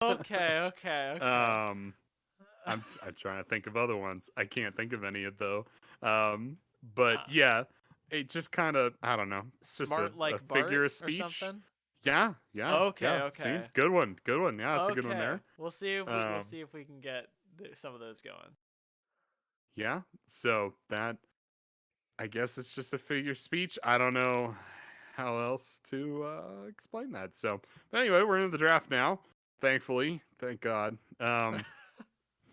Okay. I'm trying to think of other ones. I can't think of any though. But Uh, yeah, it just kind of, I don't know. It's just Smart a like Bart figure of or speech. something? See, Okay. good one, good one. Yeah, that's a good one Okay. there. We'll Um, see if we can get some of those going. yeah. So that, I guess it's just a figure of speech. I don't know how else to explain that. So, but anyway, we're in the draft now. Thankfully, thank God.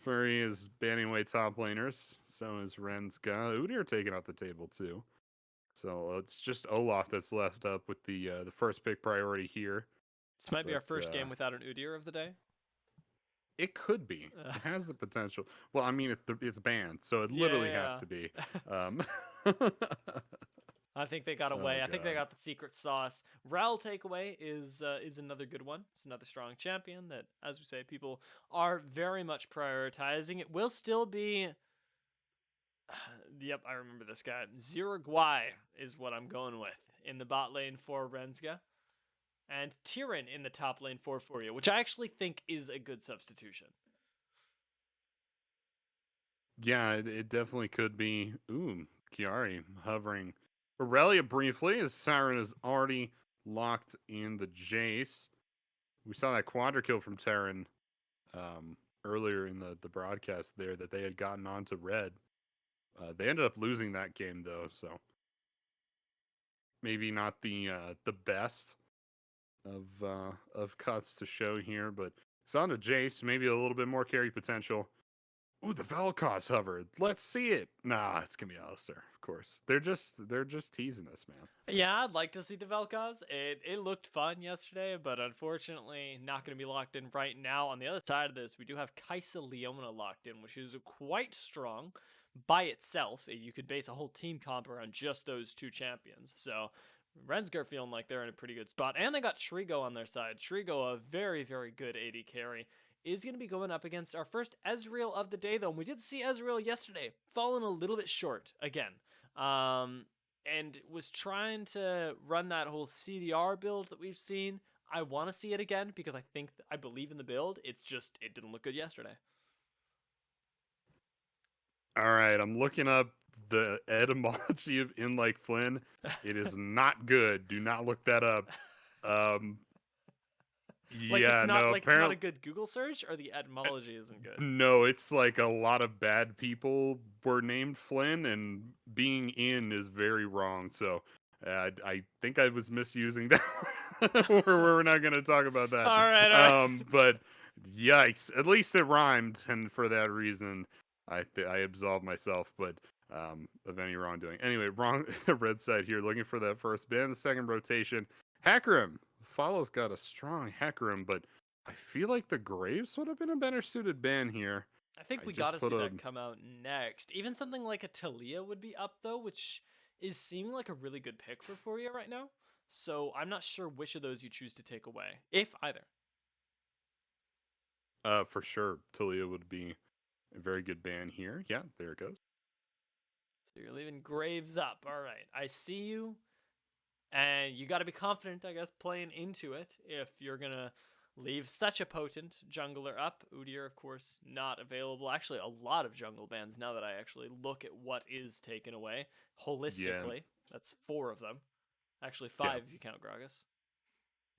Furry is banning away top laners. So is Renska. Udyr taken off the table too. So it's just Olaf that's left up with the first pick priority here. This might be our But first game without an Udyr of the day. it could be. It has the potential. Well, I mean, it's banned, so it literally has Yeah. to be. Yeah. Um, I think they got oh away. I think they God. got the secret sauce. Rel takeaway is another good one. It's another strong champion that, as we say, people are very much prioritizing. It will still be. Yep, I remember this guy. Ziraguai is what I'm going with in the bot lane for Renzga, and Tyrion in the top lane for Furia, which I actually think is a good substitution. Yeah, it definitely could be. Ooh, Kiari hovering. Aurelia briefly, as Siren is already locked in the Jace. We saw that quadra kill from Terran earlier in the broadcast there that they had gotten onto red. They ended up losing that game though, so maybe not the best of cuts to show here, but it's on to Jace. Maybe a little bit more carry potential. Ooh, the Vel'Koz hovered. Let's see it. Nah, it's gonna be Alistair, of course. They're just teasing us, man. Yeah, I'd like to see the Vel'Koz. It looked fun yesterday, but unfortunately not going to be locked in right now. On the other side of this, we do have Kaisa Leona locked in, which is quite strong by itself. You could base a whole team comp around just those two champions. So Rensgar feeling like they're in a pretty good spot. And they got Shrigo on their side. Shrigo, a very, very good AD carry, is going to be going up against our first Ezreal of the day, though. And we did see Ezreal yesterday falling a little bit short again. And was trying to run that whole CDR build that we've seen. I want to see it again because I believe in the build. It's just it didn't look good yesterday. All right, I'm looking up the etymology of in like Flynn. It is not good. Do not look that up. Um, yeah, no, Like it's not a apparently good Google search, or the etymology isn't good. no. It's like a lot of bad people were named Flynn, and being in is very wrong. So I think I was misusing that. We're not going to talk about that. All right. But yikes! At least it rhymed, and for that reason, I absolved myself. But of any wrongdoing. Anyway, wrong red side here, looking for that first bin. The second rotation, Hecarim. Follow's got a strong Hecarim, but I feel like the Graves would have been a better suited ban here. I think I we got just to put see a that come out next. Even something like a Talia would be up though, which is seeming like a really good pick for Furia right now. So I'm not sure which of those you choose to take away, if either. for sure. Talia would be a very good ban here. Yeah, there it goes. So you're leaving Graves up. All right, I see you. And you got to be confident, I guess, playing into it if you're going to leave such a potent jungler up. Udyr, of course, not available. Actually, a lot of jungle bans now that I actually look at what is taken away Yeah, holistically. That's 4 of them. Actually, yeah, 5 if you count Gragas.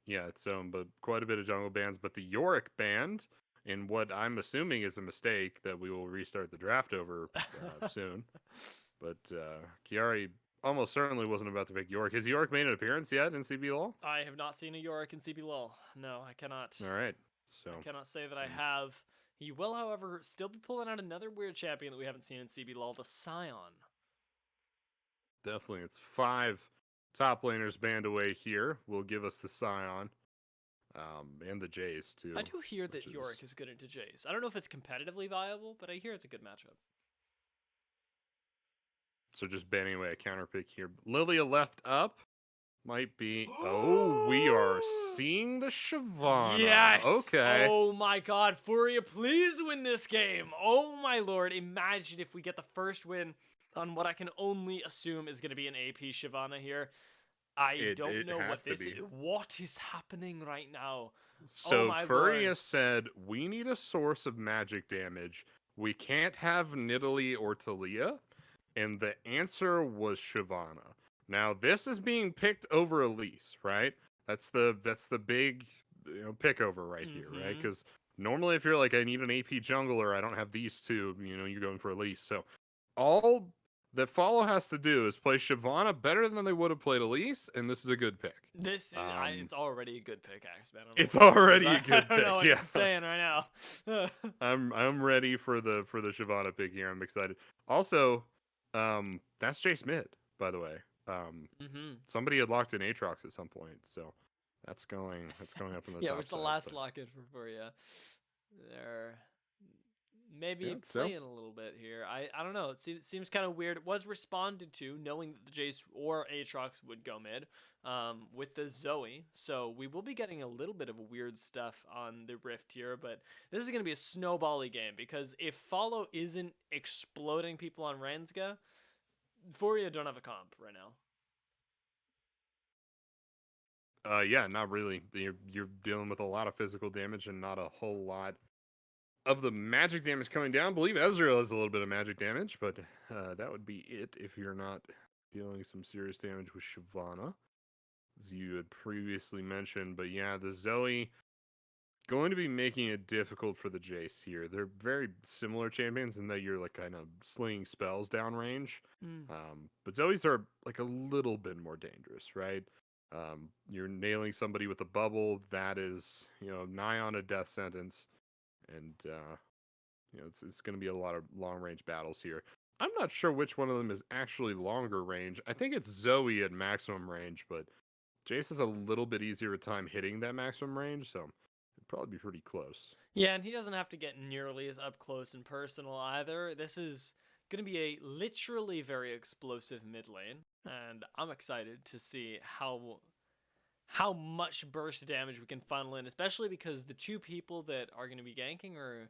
yeah. It's but quite a bit of jungle bans. But the Yorick band, in what I'm assuming is a mistake that we will restart the draft over soon. But Kiari almost certainly wasn't about to pick Yorick. Has Yorick made an appearance yet in CBLOL? I have not seen a Yorick in CBLOL. No, I cannot. All right, so I cannot say that I some have. He will, however, still be pulling out another weird champion that we haven't seen in CBLOL, the Scion. definitely it's 5 top laners banned away here. Will give us the Scion. And the Jays too, I do hear which that is Yorick is good into Jace. I don't know if it's competitively viable, but I hear it's a good matchup. so just banning away a counter pick here. Lilia left up might be. Oh, we are seeing the Shyvana. Yes! Okay, Oh my god, Furia, please win this game! Oh my lord, imagine if we get the first win on what I can only assume is going to be an AP Shyvana here. I don't it know has what to this be. is. What is happening right now? Oh So my lord. Furia said, we need a source of magic damage. We can't have Nidalee or Talia. And the answer was Shyvana. Now this is being picked over Elise, right? That's the big pick over right here, right? Mm-hmm. Because normally if you're like, I need an AP jungler, I don't have these two, you're going for Elise. So all that Follow has to do is play Shyvana better than they would have played Elise, and this is a good pick. This is, Um, it's already a good pickaxe, man. I don't know it's what to tell you. already a I good don't know pick, what yeah. to say right now. I'm ready for the Shyvana pick here. I'm excited. Also, that's Jace mid, by the way. Um, Mm-hmm. somebody had locked in Aatrox at some point, so that's going up on the Yeah, top where's the side. last But locket for you? They're maybe yeah, so playing a little bit here. I don't know. It seems kind of weird. It was responded to knowing that the Jace or Aatrox would go mid with the Zoe. So we will be getting a little bit of weird stuff on the Rift here, but this is going to be a snowbally game because if Follow isn't exploding people on Renzga, Furia don't have a comp right now. yeah, not really. You're dealing with a lot of physical damage and not a whole lot of the magic damage coming down. I believe Ezreal has a little bit of magic damage, but that would be it if you're not dealing some serious damage with Shyvana, as you had previously mentioned. But yeah, the Zoe going to be making it difficult for the Jace here. They're very similar champions in that you're like kind of slinging spells downrange. Mm. But Zoe's are like a little bit more dangerous, right? You're nailing somebody with a bubble that is, nigh on a death sentence, and it's going to be a lot of long range battles here. I'm not sure which one of them is actually longer range. I think it's Zoe at maximum range, but Jace has a little bit easier time hitting that maximum range, so it'd probably be pretty close. Yeah, and he doesn't have to get nearly as up close and personal either. This is going to be a literally very explosive mid lane, and I'm excited to see how much burst damage we can funnel in, especially because the two people that are going to be ganking are,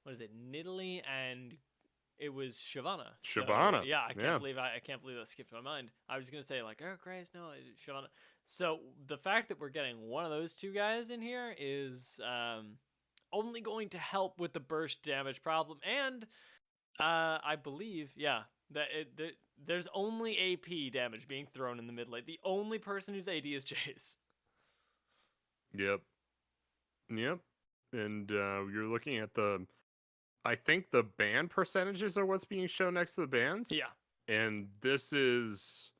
what is it, Nidalee and it was Shyvana. So Shyvana, yeah, I can't yeah. believe I can't believe that skipped my mind. I was gonna say like, oh Grace, no, it's Shyvana. So the fact that we're getting one of those two guys in here is only going to help with the burst damage problem, and I believe, yeah, that there's only AP damage being thrown in the mid lane. The only person who's AD is Jace. Yep. Yep. And you're looking at I think the ban percentages are what's being shown next to the bans. Yeah, And it's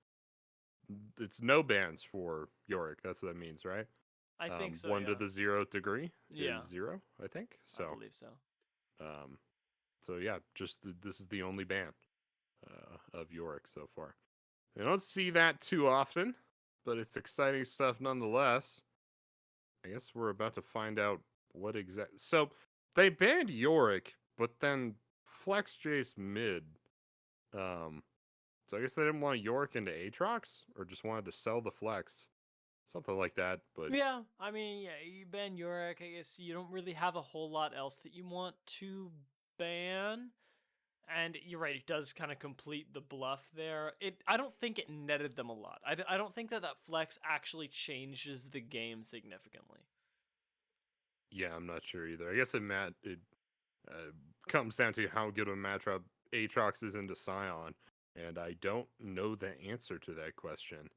no bans for Yorick. That's what that means, right? I think so. 1 to Yeah, the 0th degree is yeah, 0, I think. I So, believe so. um, yeah, this is the only ban of Yorick so far. I don't see that too often, but it's exciting stuff nonetheless. I guess we're about to find out what exact. So they banned Yorick, but then Flex Jace mid. Um, so I guess they didn't want Yorick into Aatrox, or just wanted to sell the Flex, something like that. But Yeah, I mean, yeah, you ban Yorick. I guess you don't really have a whole lot else that you want to ban. And you're right, it does kind of complete the bluff there. I don't think it netted them a lot. I don't think that flex actually changes the game significantly. yeah, I'm not sure either. I guess it uh, comes down to how good of a matchup Aatrox is into Scion, and I don't know the answer to that question.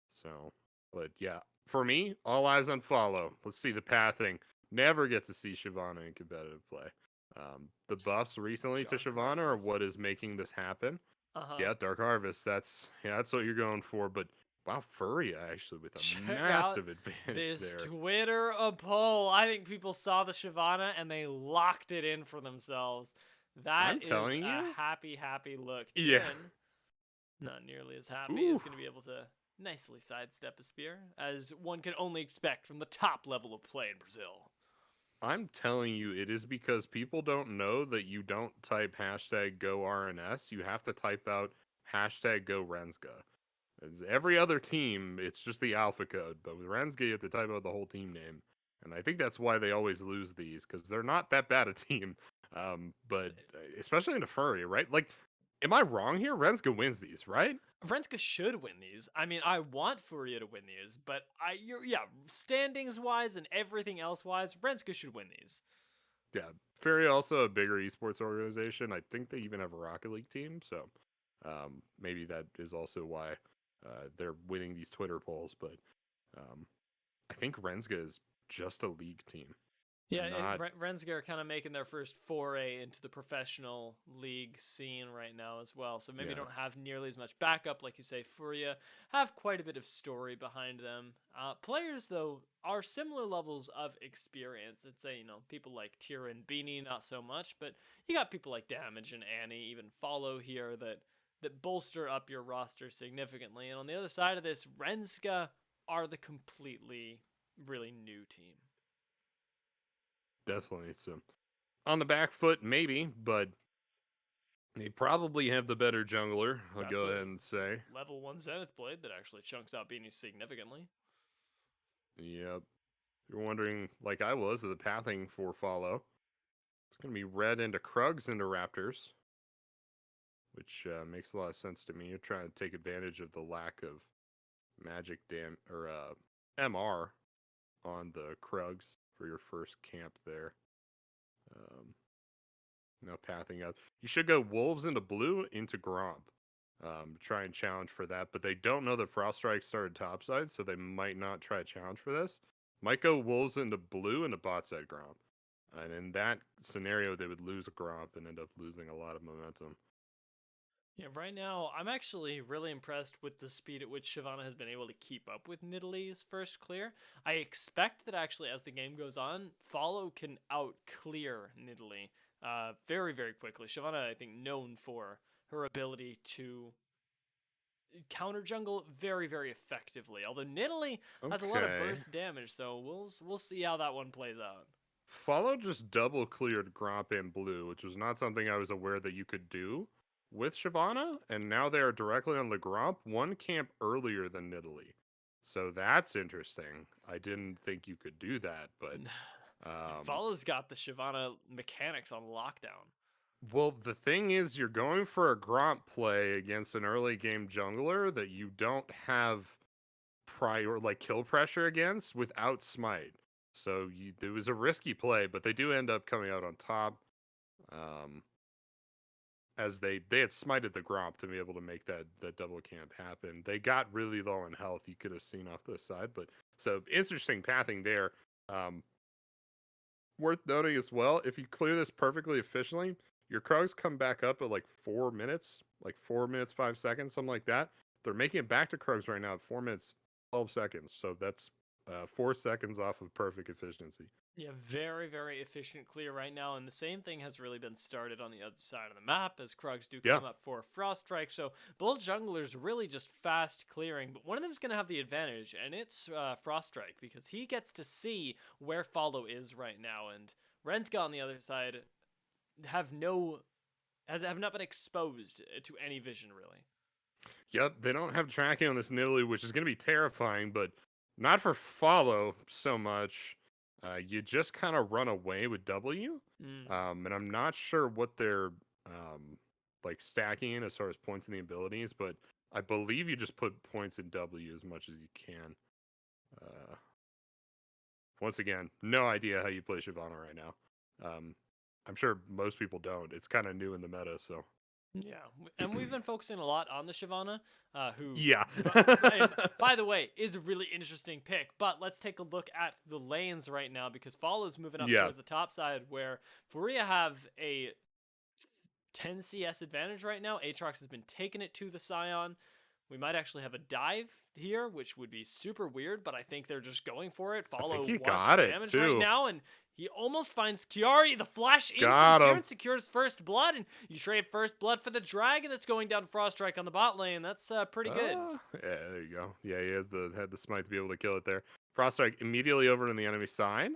So, but yeah, for me, all eyes on Follow. Let's see the pathing. Never get to see Shyvana in competitive play. The buffs recently to Dark Shyvana are Harvest. what is making this happen. Uh huh. Yeah, Dark Harvest. That's what you're going for. But wow, Furia actually with a Check out massive advantage this there. Twitter poll. I think people saw the Shyvana and they locked it in for themselves. I'm That is telling a you. happy look. Yeah. Jin, not nearly as happy, Ooh. is going to be able to nicely sidestep a spear, as one can only expect from the top level of play in Brazil. I'm telling you, it is because people don't know that you don't type hashtag go RNS. You have to type out hashtag go Renzga. As every other team, it's just the alpha code. But with Renzga, you have to type out the whole team name. And I think that's why they always lose these, because they're not that bad a team. But especially in a furry, right? Like, Am I wrong here? Renska wins these, right? Renska should win these. I mean, I want Furia to win these, but yeah, standings wise and everything else wise, Renska should win these. Yeah, Fury also a bigger esports organization. I think they even have a Rocket League team, so maybe that is also why they're winning these Twitter polls. But um, I think Renska is just a league team Yeah, and not. Renska are kind of making their first foray into the professional league scene right now as well. So maybe Yeah, don't have nearly as much backup, like you say. Furia have quite a bit of story behind them. Players though are similar levels of experience. I'd say people like Tira and Beanie not so much, but you got people like Damage and Annie, even Follow here that bolster up your roster significantly. And on the other side of this, Renska are the completely really new team. definitely. So on the back foot, maybe, but they probably have the better jungler. I'll That's go a ahead and say. level 1 Zenith Blade that actually chunks out Beanie significantly. Yep. You're wondering, like I was, of the pathing for follow. It's going to be red into Krugs into Raptors, which makes a lot of sense to me. You're trying to take advantage of the lack of magic or MR on the Krugs for your first camp there. Now pathing up. You should go Wolves into blue into Gromp. Try and challenge for that, but they don't know that Frost Strike started topside, so they might not try a challenge for this. Might go Wolves into blue and a bot side Gromp. And in that scenario, they would lose a Gromp and end up losing a lot of momentum. Yeah, right now, I'm actually really impressed with the speed at which Shyvana has been able to keep up with Nidalee's first clear. I expect that actually, as the game goes on, Follow can out clear Nidalee very, very quickly. Shyvana, I think, known for her ability to counter jungle very, very effectively. Although Nidalee has a lot of Okay. burst damage, so we'll see how that one plays out. Follow just double cleared Gromp and blue, which was not something I was aware that you could do with Shyvana, and now they are directly on the Gromp, one camp earlier than Nidalee. So that's interesting. I didn't think you could do that, but Follow's got the Shyvana mechanics on lockdown. well, the thing is, you're going for a Gromp play against an early game jungler that you don't have prior like kill pressure against without smite. So it was a risky play, but they do end up coming out on top. Um, as they had smited the Gromp to be able to make that double camp happen. They got really low in health. You could have seen off the side, but so interesting pathing there. Um, Worth noting as well, if you clear this perfectly efficiently, your Krugs come back up at like 4 minutes, like 4 minutes, 5 seconds, something like that. They're making it back to Krugs right now at 4 minutes, 12 seconds. So that's 4 seconds off of perfect efficiency. Yeah, very, very efficient clear right now, and the same thing has really been started on the other side of the map as Krugs do Yeah. come up for a Frost Strike. So both junglers really just fast clearing, but one of them is going to have the advantage, and it's Frost Strike because he gets to see where Follow is right now, and Renska on the other side have not been exposed to any vision really. Yep, they don't have tracking on this Nidalee, which is going to be terrifying, but not for follow so much. You just kind of run away with W, Mm. and I'm not sure what they're like stacking in as far as points in the abilities, but I believe you just put points in W as much as you can. Uh, Once again, no idea how you play Shyvana right now. I'm sure most people don't. It's kind of new in the meta, so Yeah, and we've been focusing a lot on the Shyvana, who, yeah. by the way, is a really interesting pick. But let's take a look at the lanes right now because Follow's moving up Yeah. towards the top side where Furia have a 10 CS advantage right now. Aatrox has been taking it to the Scion. We might actually have a dive here, which would be super weird, but I think they're just going for it. I think Follow he wants got it damage right too. now, and he almost finds Chiari. The flash in Got from him. Tyrion secures first blood, and you trade first blood for the dragon that's going down Frost Strike on the bot lane. That's pretty good. Yeah, there you go. Yeah, he has had the smite to be able to kill it there. Frost Strike immediately over in the enemy side.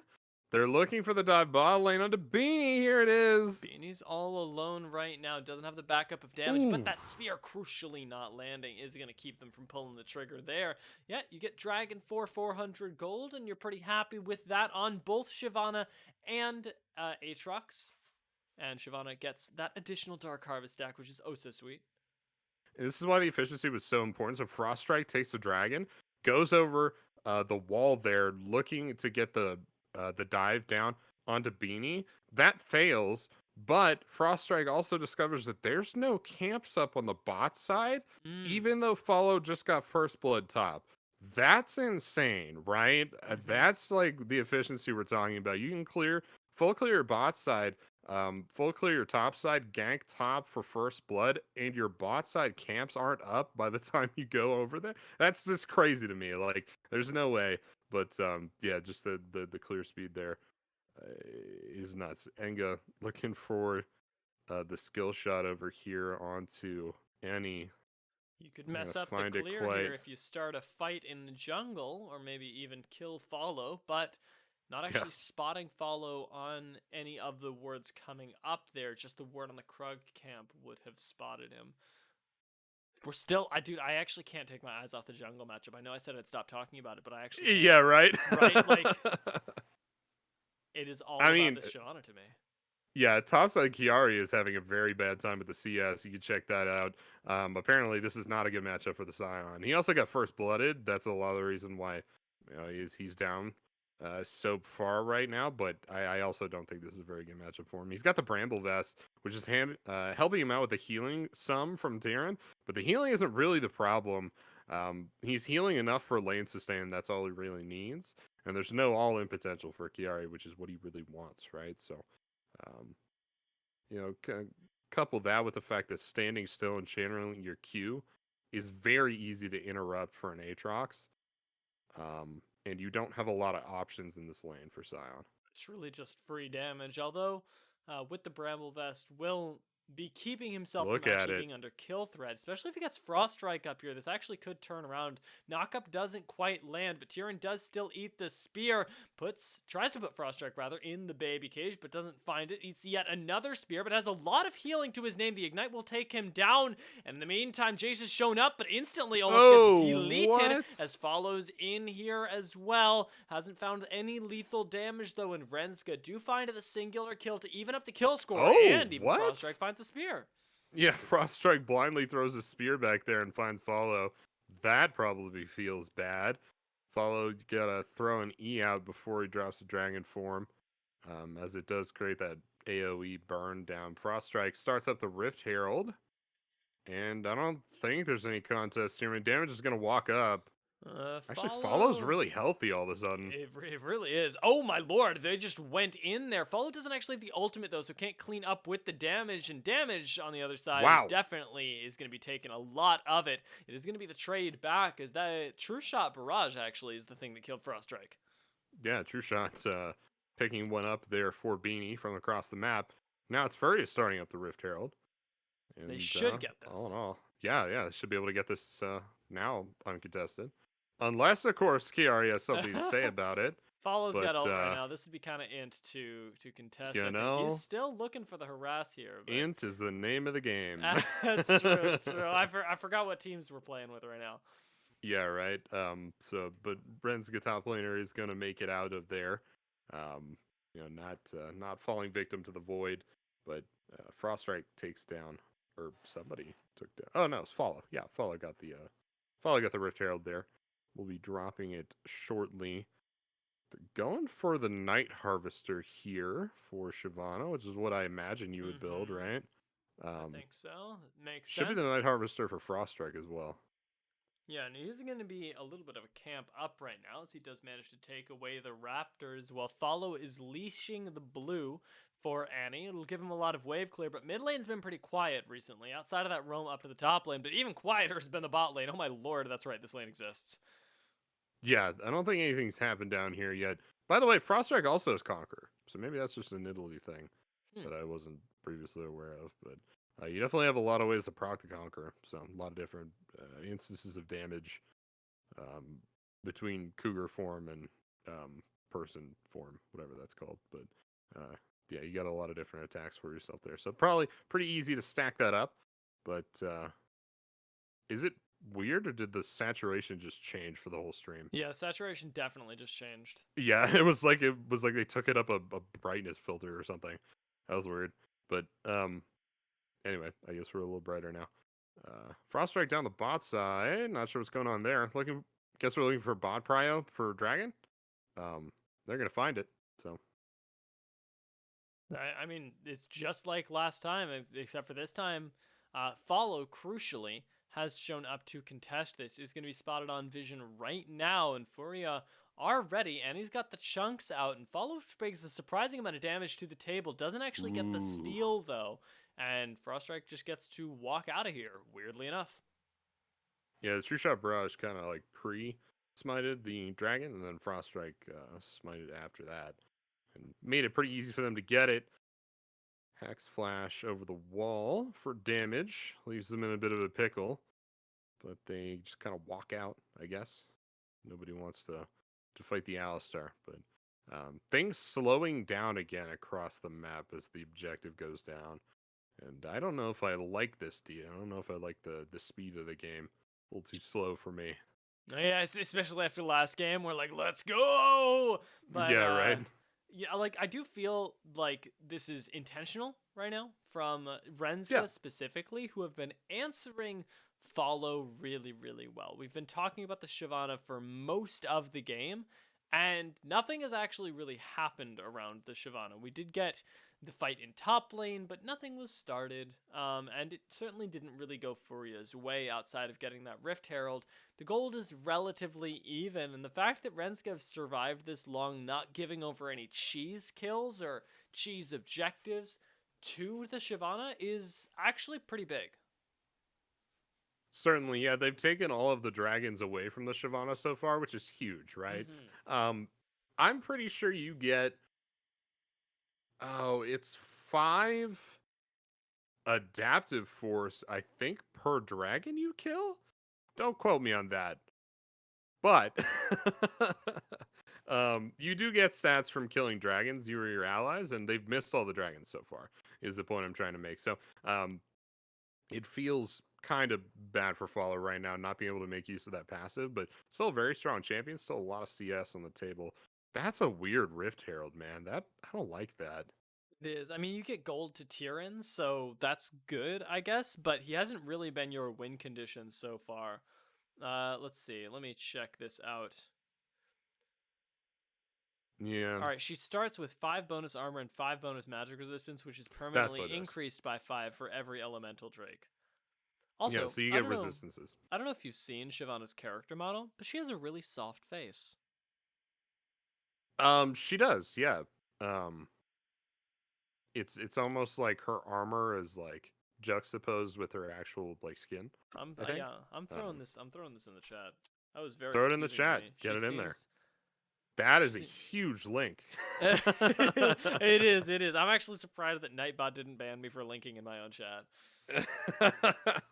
They're looking for the dive bot lane onto Beanie. Here it is. Beanie's all alone right now. Doesn't have the backup of damage, but Ooh. that spear crucially not landing is going to keep them from pulling the trigger there. Yeah, you get Dragon for 400 gold, and you're pretty happy with that on both Shyvana and Aatrox. And Shyvana gets that additional Dark Harvest stack, which is oh so sweet. And this is why the efficiency was so important. So Frost Strike takes the dragon, goes over the wall there, looking to get the dive down onto Beanie. That fails, but Frost Strike also discovers that there's no camps up on the bot side, Mm. even though Follow just got first blood top. That's insane, right? Mm-hmm. That's like the efficiency we're talking about. You can full clear bot side, full clear your top side, gank top for first blood, and your bot side camps aren't up by the time you go over there. That's just crazy to me. Like, there's no way. But yeah, just the clear speed there is nuts. Enga looking for the skill shot over here onto Annie. You could I'm gonna mess up the find it clear here quite. if you start a fight in the jungle, or maybe even kill Follow, but not Yeah. actually spotting Follow on any of the wards coming up there. Just the ward on the Krug camp would have spotted him. We're still, I actually can't take my eyes off the jungle matchup. I know I said I'd stop talking about it, but I actually can't. Yeah, right. Right? Like, it is all I about mean, this Shyvana to me. yeah, topside Kiari is having a very bad time with the CS. You can check that out. Apparently, this is not a good matchup for the Scion. He also got first blooded. That's a lot of the reason why he's down so far right now. But I also don't think this is a very good matchup for him. He's got the Bramble Vest, which is helping him out with the healing some from Darren. But the healing isn't really the problem. He's healing enough for lane sustain. That's all he really needs. And there's no all-in potential for Kiari, which is what he really wants, right? So. Um, couple that with the fact that standing still and channeling your Q is very easy to interrupt for an Aatrox. And you don't have a lot of options in this lane for Scion. It's really just free damage. Although, with the Bramble Vest, will be keeping himself from Look at actually it. being under kill threat, especially if he gets Frost Strike up here. This actually could turn around. Knockup doesn't quite land, but Tyrion does still eat the spear. Tries to put Frost Strike rather in the baby cage, but doesn't find it. Eats yet another spear, but has a lot of healing to his name. The Ignite will take him down. And in the meantime, Jace has shown up, but instantly almost gets deleted What? as follows in here as well. Hasn't found any lethal damage though, and Renska do find the singular kill to even up the kill score, and even What? Frost Strike finds the spear. Yeah, Frost Strike blindly throws a spear back there and finds Follow. That probably feels bad. Follow gotta throw an E out before he drops the dragon form, as it does create that AoE burn down. Frost Strike starts up the Rift Herald, and I don't think there's any contest here. I mean, damage is gonna walk up. Actually, Follow's Follow. really healthy all of a sudden. It really is. Oh my lord, they just went in there. Follow doesn't actually have the ultimate though, so can't clean up with the damage. And damage on the other side Wow. definitely is going to be taking a lot of it. It is going to be the trade back, as that True Shot Barrage actually is the thing that killed Frost Strike. Yeah, True Shot picking one up there for Beanie from across the map. Now it's Furious starting up the Rift Herald. And, They should get this. All in all, yeah, they should be able to get this now uncontested. Unless, of course, Kiari has something to say about it. Follow's got ult right now. This would be kind of int to contest. You I think. know, He's still looking for the harass here. But... int is the name of the game. That's true. That's true. I forgot what teams we're playing with right now. Yeah, right. But Renska top laner is gonna make it out of there. Not falling victim to the void, but Froststrike takes down, or somebody took down. Oh no, it's Follow. Yeah, Follow got the Rift Herald there. We'll be dropping it shortly. They're going for the Night Harvester here for Shyvana, which is what I imagine you would build, right? I think so. It makes should sense. be the Night Harvester for Froststrike as well. Yeah, and he's going to be a little bit of a camp up right now, as he does manage to take away the Raptors, while Follow is leashing the blue for Annie. It'll give him a lot of wave clear, but mid lane's been pretty quiet recently, outside of that roam up to the top lane, but even quieter has been the bot lane. Oh my lord, that's right, this lane exists. Yeah, I don't think anything's happened down here yet. By the way, Froststrike also has Conquer, so maybe that's just an Italy thing that I wasn't previously aware of. But you definitely have a lot of ways to proc the Conquer, so a lot of different instances of damage between Cougar form and person form, whatever that's called. But yeah, you got a lot of different attacks for yourself there, so probably pretty easy to stack that up. But is it weird, or did the saturation just change for the whole stream? Yeah, saturation definitely just changed. Yeah, it was like they took it up a brightness filter or something. That was weird. But anyway, I guess we're a little brighter now. Frost Strike down the bot side. Not sure what's going on there. Guess we're looking for bot prio for Dragon. They're gonna find it. So I mean, it's just like last time, except for this time, Follow, crucially, has shown up to contest this. Is going to be spotted on vision right now, and Furia are ready, and he's got the chunks out, and Follow brings a surprising amount of damage to the table. Doesn't actually get the ooh. steal, though, and Froststrike just gets to walk out of here, weirdly enough. Yeah, the True Shot Barrage kind of like pre-smited the Dragon, and then Frost Strike smited after that, and made it pretty easy for them to get it. Hex Flash over the wall for damage, leaves them in a bit of a pickle, but they just kind of walk out, I guess. Nobody wants to fight the Alistar, but things slowing down again across the map as the objective goes down. And I don't know if I like this deal. I don't know if I like the speed of the game. A little too slow for me. Yeah, especially after the last game, we're like, let's go! But, Yeah, right. yeah, like, I do feel like this is intentional right now from Renska Yeah. specifically, who have been answering Follow really, really well. We've been talking about the Shyvana for most of the game, and nothing has actually really happened around the Shyvana. We did get the fight in top lane, but nothing was started, and it certainly didn't really go Furia's way outside of getting that Rift Herald. The gold is relatively even, and the fact that Renska have survived this long not giving over any cheese kills or cheese objectives to the Shyvana is actually pretty big. Certainly, yeah. They've taken all of the dragons away from the Shyvana so far, which is huge, right? Mm-hmm. I'm pretty sure you get, oh, it's 5 adaptive force, I think, per dragon you kill. Don't quote me on that. But you do get stats from killing dragons, you or your allies, and they've missed all the dragons so far, is the point I'm trying to make. So it feels kind of bad for Follow right now, not being able to make use of that passive, but still a very strong champion, still a lot of CS on the table. That's a weird Rift Herald, man. That I don't like that. It is. I mean, you get gold to Tyrion, so that's good, I guess, but he hasn't really been your win condition so far. Let's see. Let me check this out. Yeah, All right, she starts with 5 bonus armor and 5 bonus magic resistance, which is that's permanently what it is. increased by 5 for every elemental Drake. Yeah, Also, so you I get don't know. resistances. I don't know if you've seen Shyvana's character model, but she has a really soft face. She does, yeah. Um, it's almost like her armor is like juxtaposed with her actual like skin. I think. Yeah, I'm throwing Um, this. I'm throwing this in the chat. That was very Throw it in the confusing to chat. me. Get She it in there. seems. That She is a seems. huge link. It is. It is. I'm actually surprised that Nightbot didn't ban me for linking in my own chat.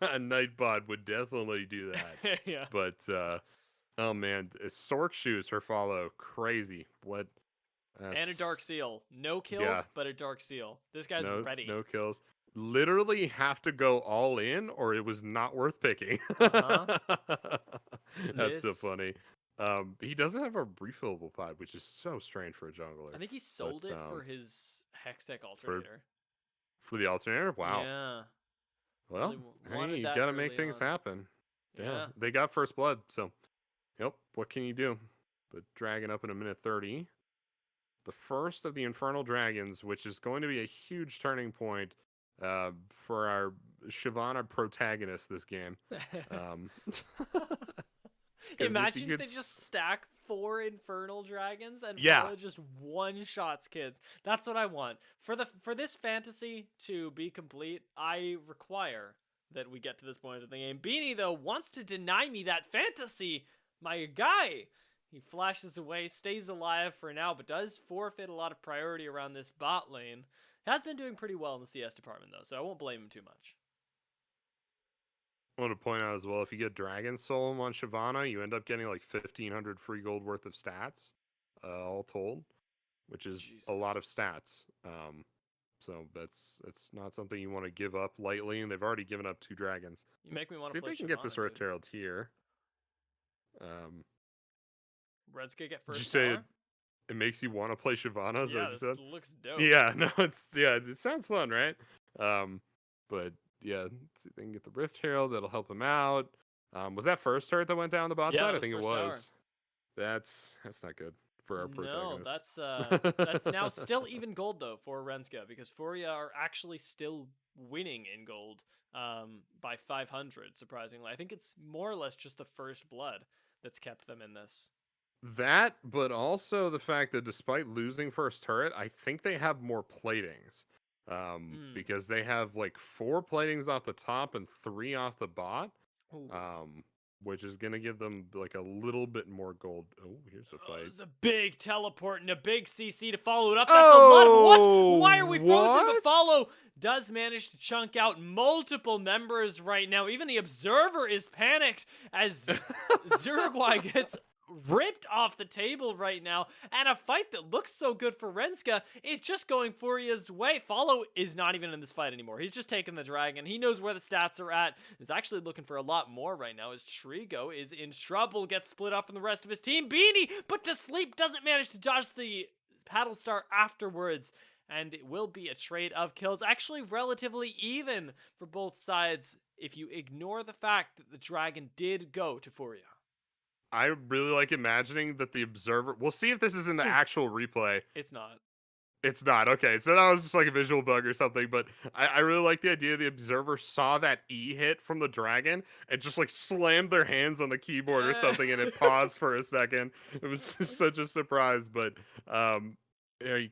A Nightbot would definitely do that. Yeah. But oh man, Sork shoes her Follow crazy. What? And a That's Dark Seal. No kills, yeah. but a Dark Seal. This guy's ready. No kills. Literally have to go all in, or it was not worth picking. Uh huh. That's so This. funny. He doesn't have a refillable pod, which is so strange for a I jungler. think he But sold it for his Hextech for alternator. for the alternator, wow. Yeah. Well, Really hey, wanted you that gotta make early things on. happen. Yeah, Yeah. they got first blood, so yep. What can you do? But dragon up in a minute 30. The first of the Infernal Dragons, which is going to be a huge turning point for our Shyvana protagonist this game. Because if you Imagine if could, they just stack 4 infernal dragons and yeah, follow just one shots, kids. That's what I want. For this fantasy to be complete, I require that we get to this point of the game. Beanie though wants to deny me that fantasy. My guy. He flashes away, stays alive for now, but does forfeit a lot of priority around this bot lane. Has been doing pretty well in the CS department though, so I won't blame him too much. I want to point out as well, if you get Dragon Soul on Shyvana, you end up getting like 1,500 free gold worth of stats, all told, which is a lot Jesus. of stats. So that's not something you want to give up lightly, and they've already given up 2 dragons. You make me want See to if play they can get Shyvana, this dude. Rift Herald here. Um, Red's gonna get did you first say tower. It makes you want to play Shyvana, is that Yeah, what you this said? looks dope. Yeah, no, it sounds fun, right? But yeah, let's see if they can get the Rift Herald. That'll help him out. Was that first turret that went down the bot Yeah, side? that I was think it first tower. was. That's not good for our No, protagonist. that's now still even gold though for Renska because Furia are actually still winning in gold by 500 surprisingly. I think it's more or less just the first blood that's kept them in this. That, but also the fact that despite losing first turret, I think they have more platings. Hmm. Because they have like 4 platings off the top and 3 off the bot. Ooh. Um, which is gonna give them like a little bit more gold. Oh, here's a Oh, fight. there's a big teleport and a big CC to follow it up. That's a lot of what? Why are Oh, we frozen? The what? follow does manage to chunk out multiple members right now. Even the observer is panicked as Uruguay gets ripped off the table right now. And a fight that looks so good for Renska is just going Furia's way. Follow is not even in this fight anymore. He's just taking the dragon. He knows where the stats are at. He's actually looking for a lot more right now as Trigo is in trouble, gets split off from the rest of his team. Beanie, but to sleep, doesn't manage to dodge the paddle star afterwards. And it will be a trade of kills. Actually, relatively even for both sides if you ignore the fact that the dragon did go to Furia. I really like imagining that the observer. We'll see if this is in the actual replay. It's not. It's not. Okay, so that was just like a visual bug or something, but I really like the idea the observer saw that E hit from the dragon and just like slammed their hands on the keyboard or something and it paused for a second. It was just such a surprise, but oh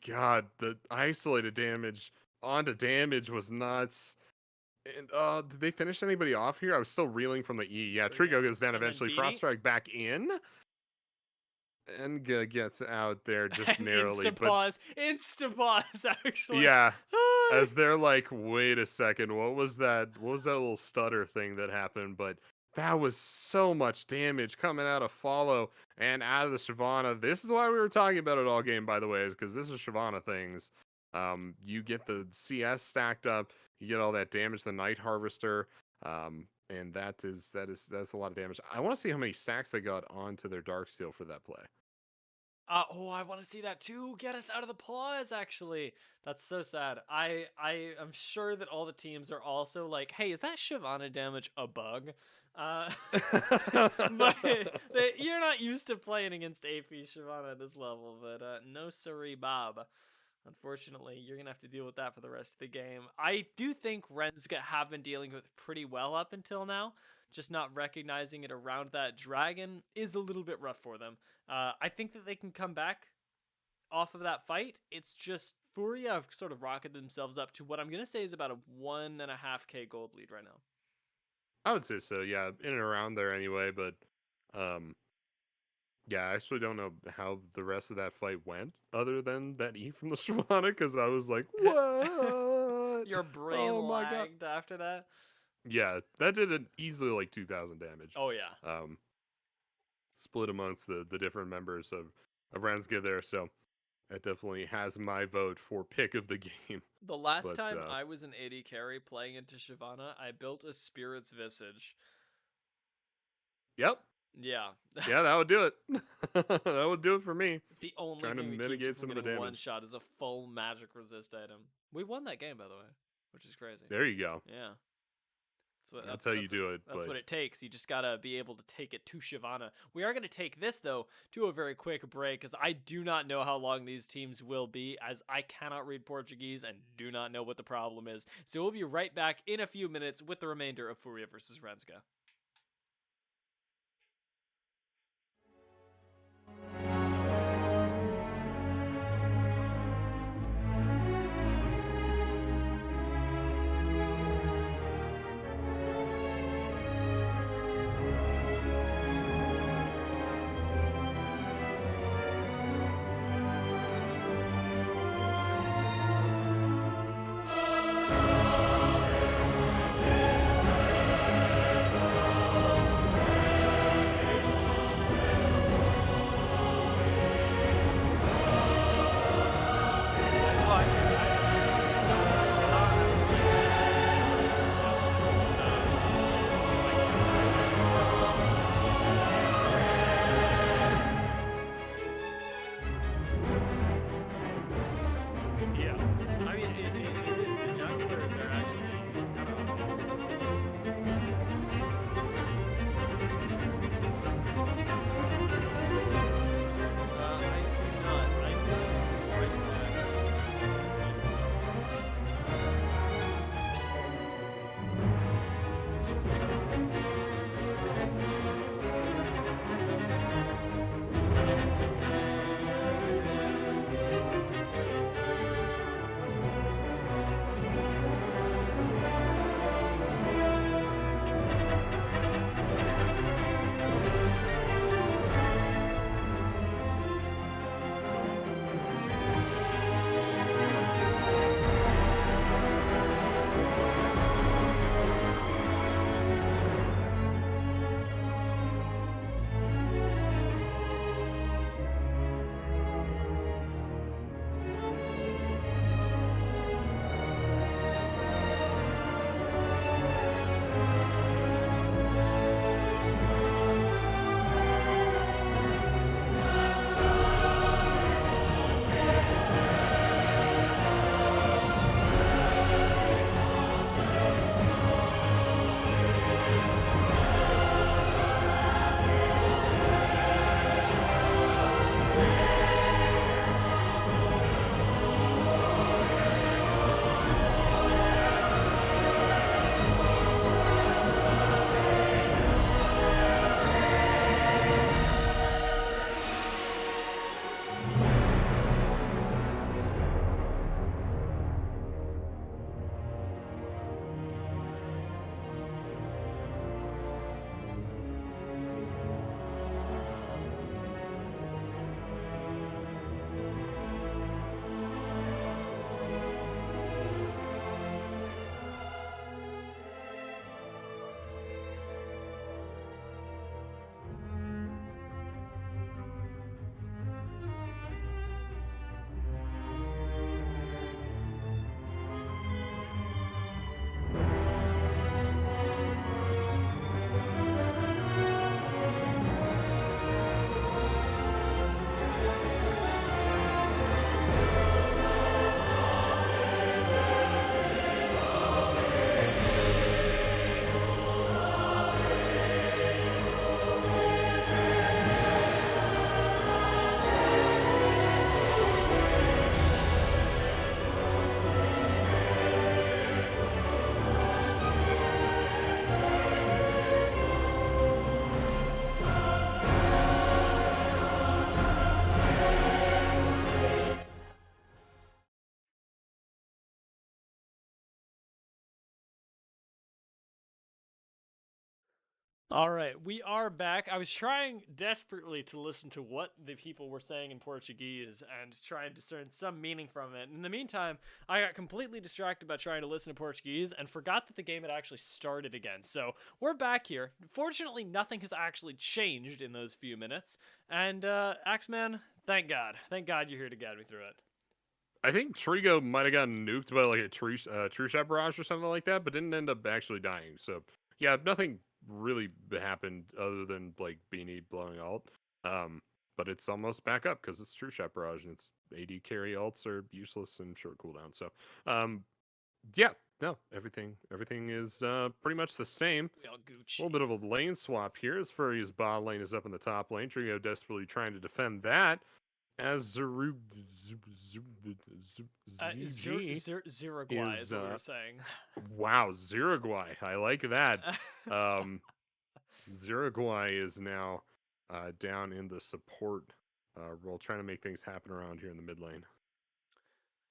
god, the isolated damage onto damage was nuts. And did they finish anybody off here? I was still reeling from the E. Yeah, Trigo goes down And then eventually. Beanie. Frost Strike back in. And gets out there just narrowly, but Insta pause, actually. yeah, as they're like, wait a second, what was that? What was that little stutter thing that happened? But that was so much damage coming out of follow and out of the Shyvana. This is why we were talking about it all game, by the way, is because this is Shyvana things. You get the CS stacked up, you get all that damage, the Night Harvester, and that's a lot of damage. I want to see how many stacks they got onto their Darksteel for that play. I want to see that too. Get us out of the pause, actually. That's so sad. I am sure that all the teams are also like, hey, is that Shyvana damage a bug? But you're not used to playing against AP Shyvana at this level, but no siree, Bob. Unfortunately, you're going to have to deal with that for the rest of the game. I do think Renska have been dealing with it pretty well up until now. Just not recognizing it around that dragon is a little bit rough for them. I think that they can come back off of that fight. It's just Furia have sort of rocketed themselves up to what I'm going to say is about a 1.5k gold lead right now. I would say so, yeah, in and around there anyway, but yeah, I actually don't know how the rest of that fight went other than that E from the Shyvana, because I was like, what? Your brain Oh my god. lagged after that. Yeah, that did an easily like 2,000 damage. Oh, yeah. Split amongst the different members of Renska there, so that definitely has my vote for pick of the game. The last time I was an AD carry playing into Shyvana, I built a Spirit's Visage. Yep. Yeah. Yeah, that would do it. That would do it for me. The only trying to thing that mitigate keeps you some from of the getting damage. one shot is a full magic resist item. We won that game, by the way, which is crazy. There you go. Yeah. That's how you do it. That's what it takes. You just gotta be able to take it to Shyvana. We are gonna take this though to a very quick break because I do not know how long these teams will be, as I cannot read Portuguese and do not know what the problem is. So we'll be right back in a few minutes with the remainder of Furia versus Renska. All right, we are back. I was trying desperately to listen to what the people were saying in Portuguese and try and discern some meaning from it. In the meantime, I got completely distracted by trying to listen to Portuguese and forgot that the game had actually started again. So we're back here. Fortunately, nothing has actually changed in those few minutes. And Axeman, thank God. Thank God you're here to guide me through it. I think Trigo might have gotten nuked by like a true shot barrage or something like that, but didn't end up actually dying. So yeah, nothing really happened other than like Beanie blowing alt. Um, but it's almost back up because it's true shot barrage and it's AD carry alts are useless and short cooldown. So um, yeah, no, everything is pretty much the same. We all A little Gucci. bit of a lane swap here as Furry's bot lane is up in the top lane. Trio desperately trying to defend that as ZG Ziraguai is is what we were saying. wow, Ziraguai. I like that. Um Ziraguai is now down in the support role, trying to make things happen around here in the mid lane.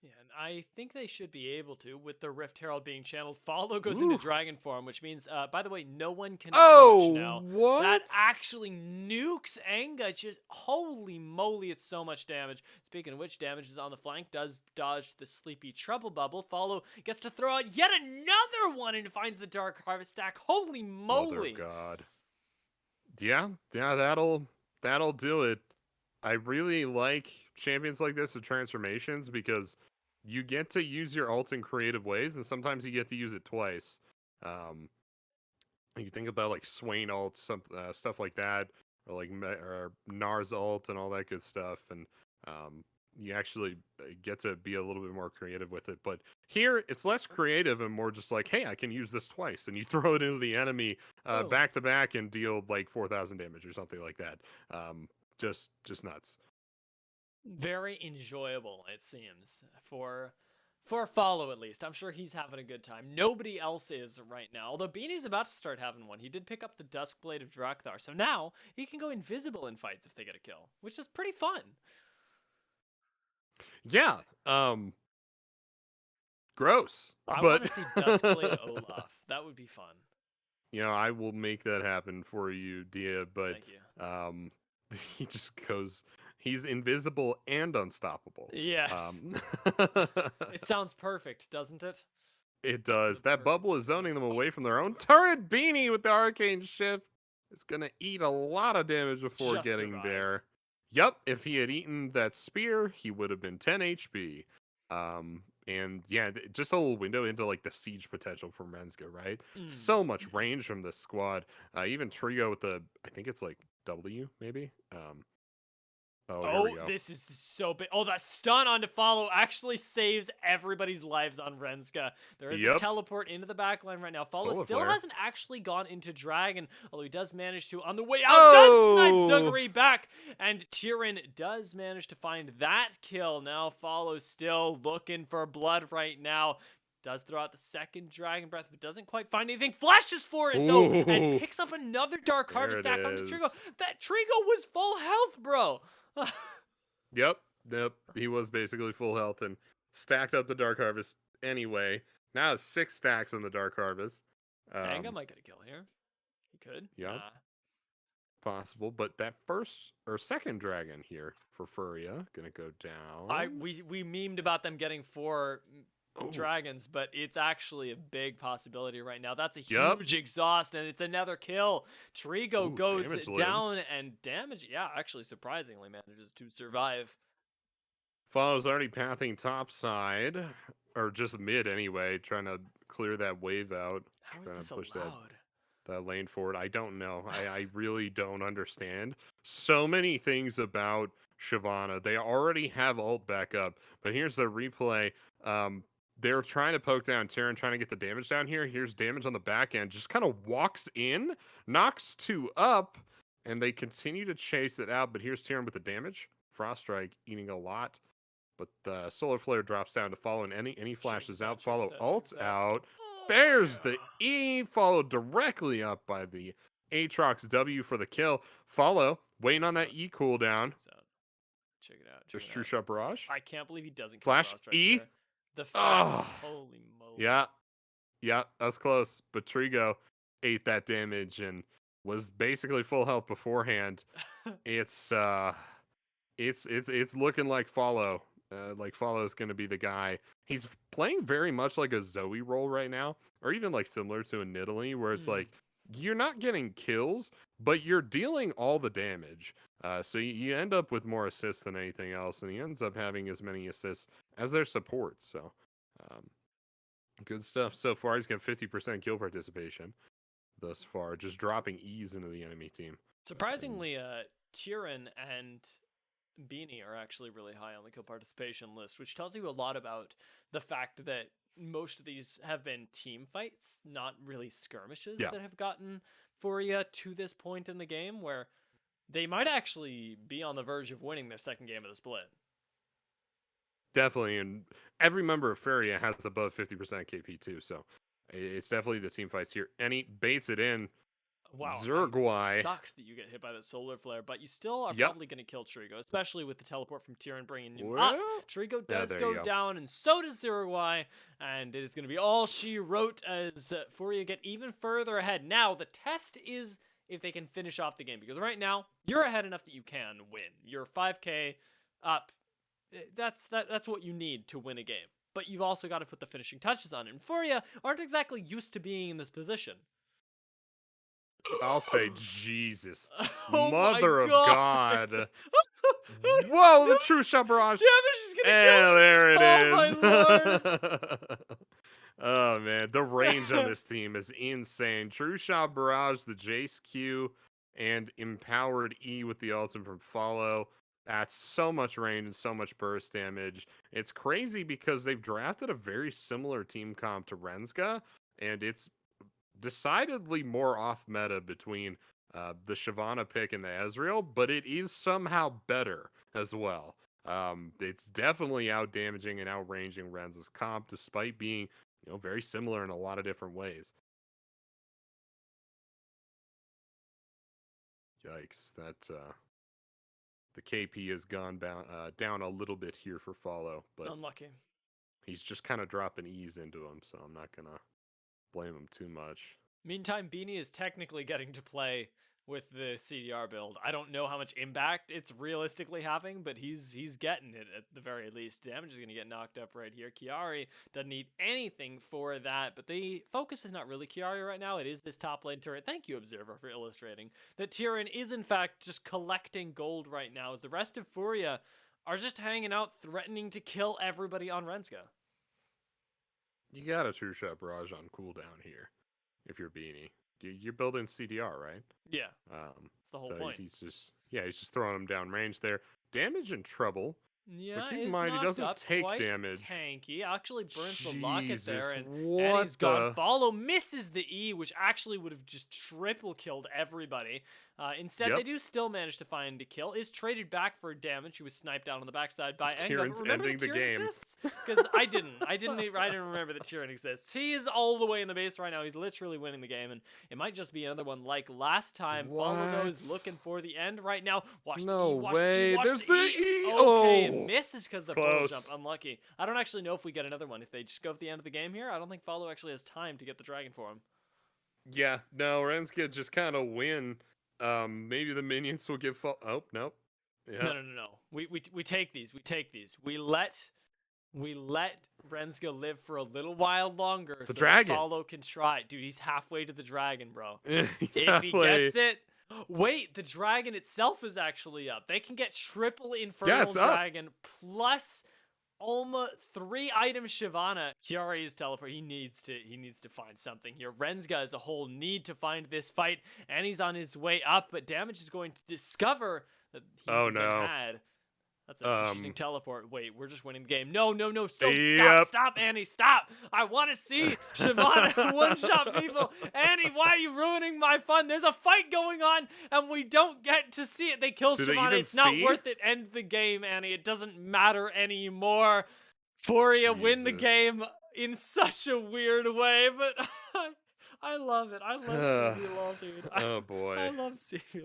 Yeah, and I think they should be able to with the Rift Herald being channeled. Follow goes into Ooh. dragon form, which means, by the way, no one can approach Oh, now. That what? actually nukes Anga. Just holy moly, it's so much damage. Speaking of which, damage is on the flank. Does dodge the sleepy trouble bubble. Follow gets to throw out yet another one and finds the Dark Harvest stack. Holy Mother of moly! God. Yeah, that'll do it. I really like champions like this with transformations because you get to use your ult in creative ways, and sometimes you get to use it twice. Um, you think about like Swain ult, stuff like that, or like or Nars ult and all that good stuff, and you actually get to be a little bit more creative with it. But here, it's less creative and more just like, hey, I can use this twice, and you throw it into the enemy Boom. back to back and deal like 4,000 damage or something like that. Just nuts. Very enjoyable, it seems, for Follow at least. I'm sure he's having a good time. Nobody else is right now. Although Beanie's about to start having one. He did pick up the Duskblade of Drakthar, so now he can go invisible in fights if they get a kill, which is pretty fun. Yeah. Gross. I want But to see Duskblade Olaf. That would be fun. I will make that happen for you, Dia, but Thank you. um he just goes he's invisible and unstoppable. Yes. Um It sounds perfect, doesn't it? it The does. That bubble perfect is storm. zoning them away from their own turret. Beanie with the arcane shift. It's gonna eat a lot of damage before Just getting survives. there. Yep, if he had eaten that spear, he would have been 10 HP. And yeah, just a little window into like the siege potential for Menzga, right? Mm. So much range from this squad. Even Trio with the, I think it's like W maybe. Oh, here we Oh, go. this is so big. Oh, that stun on to follow actually saves everybody's lives on Renska. There is a Yep, teleport into the backline right now. Follow solar still flare. hasn't actually gone into Dragon, although he does manage to, on the way out, does snipe Oh, Zuggery back. And Tyrion does manage to find that kill. Now Follow still looking for blood right now. Does throw out the second Dragon Breath, but doesn't quite find anything. Flashes for it, though, and ooh, picks up another Dark there Harvest it stack onto Trigo. is. That Trigo was full health, bro. Yep, yep. He was basically full health and stacked up the Dark Harvest anyway. Now it's 6 stacks on the Dark Harvest. Anga Um, might get a kill here. He could. yep, Nah. possible. But that first or second dragon here for Furia gonna go down. We memed about them getting 4 Oh, dragons, but it's actually a big possibility right now. That's a yep. huge exhaust, and it's another kill. Trigo Ooh, goes damage down, lives. and damage, yeah, actually surprisingly manages to survive. Follow's already pathing top side, or just mid anyway, trying to clear that wave out, How is trying to this push that allowed? lane forward. I don't know. I really don't understand so many things about Shyvana. They already have ult backup, but here's the replay. Um, they're trying to poke down Terran, trying to get the damage down here. Here's damage on the back end. Just kind of walks in, knocks 2 up, and they continue to chase it out. But here's Terran with the damage. Frost Strike eating a lot. But the Solar Flare drops down to follow, and any Check flashes this out, out. check this Follow out, check ults this out. out. Oh, There's the yeah. E, followed directly up by the Aatrox W for the kill. Follow, Check waiting on this that out. E Check cooldown. this out. Check it out, check There's it True out. Shot Barrage. I can't believe he doesn't kill Flash Frost right E. there. The fact, Oh, holy moly. yeah, yeah, that's close. But Trigo ate that damage and was basically full health beforehand. It's it's looking like Follow. Like Follow is going to be the guy. He's playing very much like a Zoe role right now, or even like similar to a Nidalee, where it's Mm. like you're not getting kills, but you're dealing all the damage. So you end up with more assists than anything else, and he ends up having as many assists as their support. So, um, good stuff so far. He's got 50% kill participation thus far, just dropping ease into the enemy team. And Surprisingly, Tyrion and Beanie are actually really high on the kill participation list, which tells you a lot about the fact that most of these have been team fights, not really skirmishes yeah, that have gotten Furia to this point in the game where they might actually be on the verge of winning their second game of the split. definitely. And every member of Feria has above 50% KP too. So it's definitely the team fights here. And he baits it in. Wow, and it Zergwai. sucks that you get hit by that solar flare, but you still are Yep. probably going to kill Trigo, especially with the teleport from Tyrion bringing him up. Well, Trigo yeah, does there go you go. down, and so does Zergwai, and it is going to be all she wrote as Furia get even further ahead. Now, the test is if they can finish off the game, because right now, you're ahead enough that you can win. You're 5k up. That's what you need to win a game. But you've also got to put the finishing touches on it. And Furia aren't exactly used to being in this position. I'll say Jesus. Oh Mother my of god! God. Whoa, the true shot barrage. Damage is gonna And kill him! there it Oh my is. lord! Oh man, the range on this team is insane. True shot barrage, the Jace Q, and empowered E with the ultimate from Follow. That's so much range and so much burst damage. It's crazy because they've drafted a very similar team comp to Renzga, and it's decidedly more off meta between the Shyvana pick and the Ezreal, but it is somehow better as well. It's definitely out damaging and out ranging Renz's comp, despite being very similar in a lot of different ways. Yikes! That the KP has gone down a little bit here for Follow, but Unlucky. he's just kind of dropping ease into him, so I'm not gonna blame him too much. Meantime, Beanie is technically getting to play with the CDR build. I don't know how much impact it's realistically having, but he's getting it at the very least. Damage is going to get knocked up right here. Chiari doesn't need anything for that, but the focus is not really Chiari right now. It is this top lane turret. Thank you, Observer, for illustrating that Tyrion is in fact just collecting gold right now, as the rest of Furia are just hanging out, threatening to kill everybody on Renska. You got a true shot barrage on cooldown here if you're Beanie. You're building CDR, right? Yeah, that's the whole So point. he's just throwing him down range there. Damage and trouble. Yeah, But keep in is mind, he knocked doesn't up, take quite damage. tanky. Actually burns the locket there, Jesus, and he's what gone. the? Follow misses the E, which actually would have just triple killed everybody. Instead, they Yep. do still manage to find a kill. Is traded back for damage. He was sniped down on the backside by Enga. Tyrion's But remember ending that the Tyrion game. exists? Because I didn't remember that Tyrion exists. He is all the way in the base right now. He's literally winning the game, and it might just be another one like last time. Follow goes What? looking for the end right now. Watch No the E. Watch way. the E. Watch There's the E. the E. Okay, it Oh, misses because of total jump. close. Unlucky. I don't actually know if we get another one. If they just go at the end of the game here, I don't think Follow actually has time to get the dragon for him. Yeah, no, Renska just kind of win. Maybe the minions will give. Oh, nope. Yeah. No. We take these. We take these. We let Renska live for a little while longer. The so dragon. That Follow can try. Dude, he's halfway to the dragon, bro. He's If halfway. he gets it. Wait, the dragon itself is actually up. They can get triple infernal dragon plus almost 3 items Shyvana. Chiari is teleport. He needs to find something here. Renzga as a whole need to find this fight, and he's on his way up, but Damage is going to discover that he's been had. That's an interesting teleport. Wait, we're just winning the game. No. Stop, Annie, stop. I want to see Shyvana one-shot people. Annie, why are you ruining my fun? There's a fight going on, and we don't get to see it. They kill Shyvana. It's not worth it. End the game, Annie. It doesn't matter anymore. Furia win the game in such a weird way, but I love it. I love CBLOL, dude. Oh, boy. I love CBLOL.